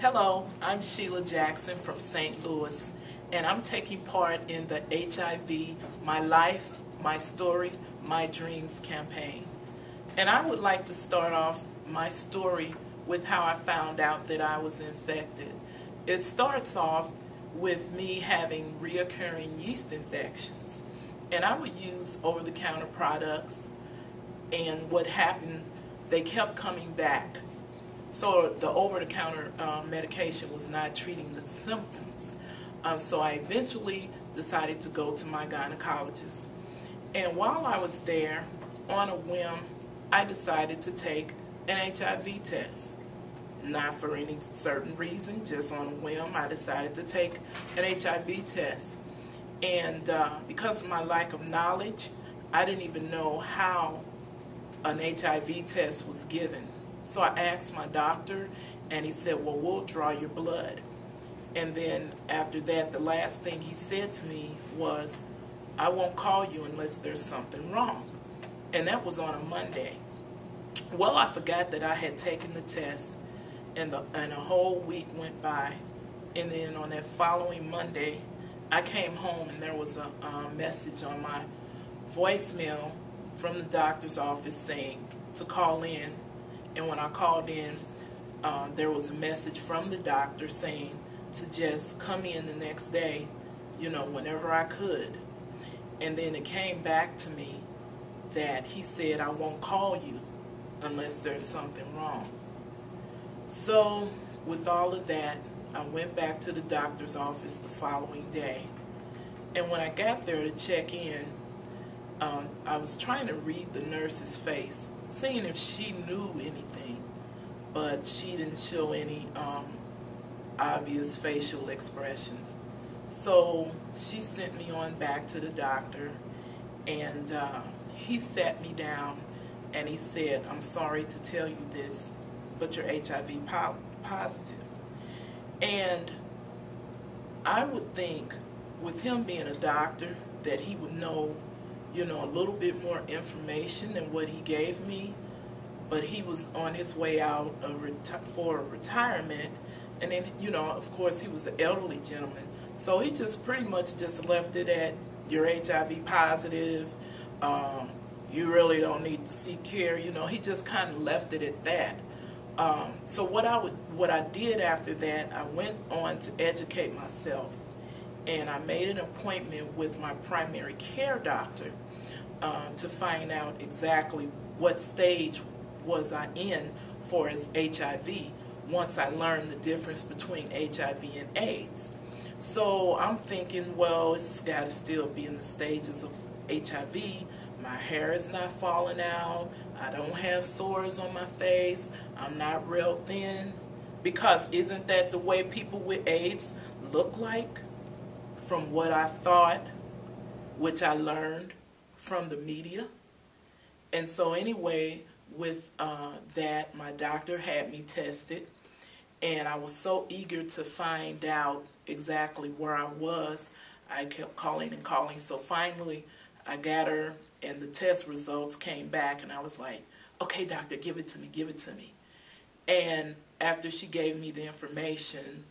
Hello, I'm Sheila Jackson from St. Louis, and I'm taking part in the HIV My Life, My Story, My Dreams campaign. And I would like to start off my story with how I found out that I was infected. It starts off with me having reoccurring yeast infections, and I would use over-the-counter products, and what happened, they kept coming back. So the over-the-counter medication was not treating the symptoms. So I eventually decided to go to my gynecologist. And while I was there, on a whim, I decided to take an HIV test. Not for any certain reason, just on a whim, I decided to take an HIV test. And because of my lack of knowledge, I didn't even know how an HIV test was given. So I asked my doctor, and he said, well, we'll draw your blood. And then after that, the last thing he said to me was, I won't call you unless there's something wrong. And that was on a Monday. Well, I forgot that I had taken the test, and a whole week went by. And then on that following Monday, I came home, and there was a message on my voicemail from the doctor's office saying to call in. And when I called in, there was a message from the doctor saying to just come in the next day, whenever I could. And then it came back to me that he said, I won't call you unless there's something wrong. So with all of that, I went back to the doctor's office the following day. And when I got there to check in, I was trying to read the nurse's face, seeing if she knew anything, but she didn't show any obvious facial expressions. So she sent me on back to the doctor, and he sat me down, and he said, I'm sorry to tell you this, but you're HIV positive. And I would think, with him being a doctor, that he would know a little bit more information than what he gave me, but he was on his way out for retirement, and then, of course, he was an elderly gentleman, so he just pretty much just left it at, you're HIV positive, you really don't need to seek care, he just kind of left it at that. So what I did after that, I went on to educate myself, and I made an appointment with my primary care doctor to find out exactly what stage was I in for his HIV once I learned the difference between HIV and AIDS. So I'm thinking, well, it's got to still be in the stages of HIV. My hair is not falling out. I don't have sores on my face. I'm not real thin. Because isn't that the way people with AIDS look like? From what I thought, which I learned from the media. And so anyway, with that, my doctor had me tested, and I was so eager to find out exactly where I was. I kept calling and calling, so finally I got her, and the test results came back, and I was like, okay, doctor, give it to me, give it to me. And after she gave me the information,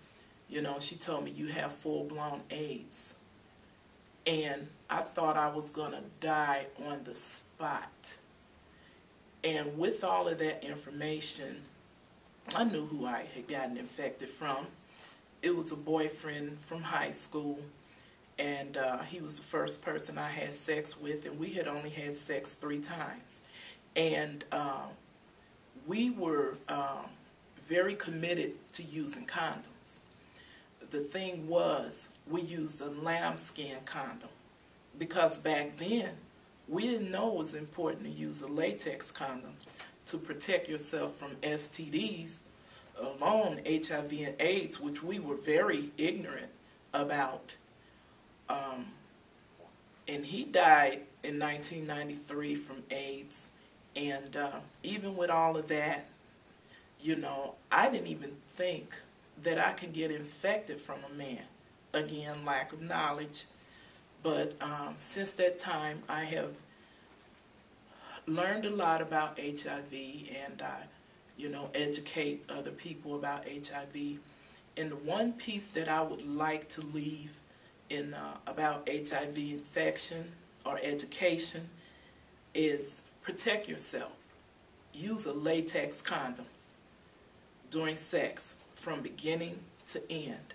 she told me, you have full-blown AIDS. And I thought I was going to die on the spot. And with all of that information, I knew who I had gotten infected from. It was a boyfriend from high school, and he was the first person I had sex with, and we had only had sex 3 times. And we were very committed to using condoms. The thing was, we used a lambskin condom, because back then we didn't know it was important to use a latex condom to protect yourself from STDs, alone HIV and AIDS, which we were very ignorant about. And he died in 1993 from AIDS, and even with all of that, I didn't even think that I could get infected from a man. Again, lack of knowledge. But since that time, I have learned a lot about HIV, and I, educate other people about HIV. And the one piece that I would like to leave in about HIV infection or education is protect yourself. Use a latex condom during sex from beginning to end.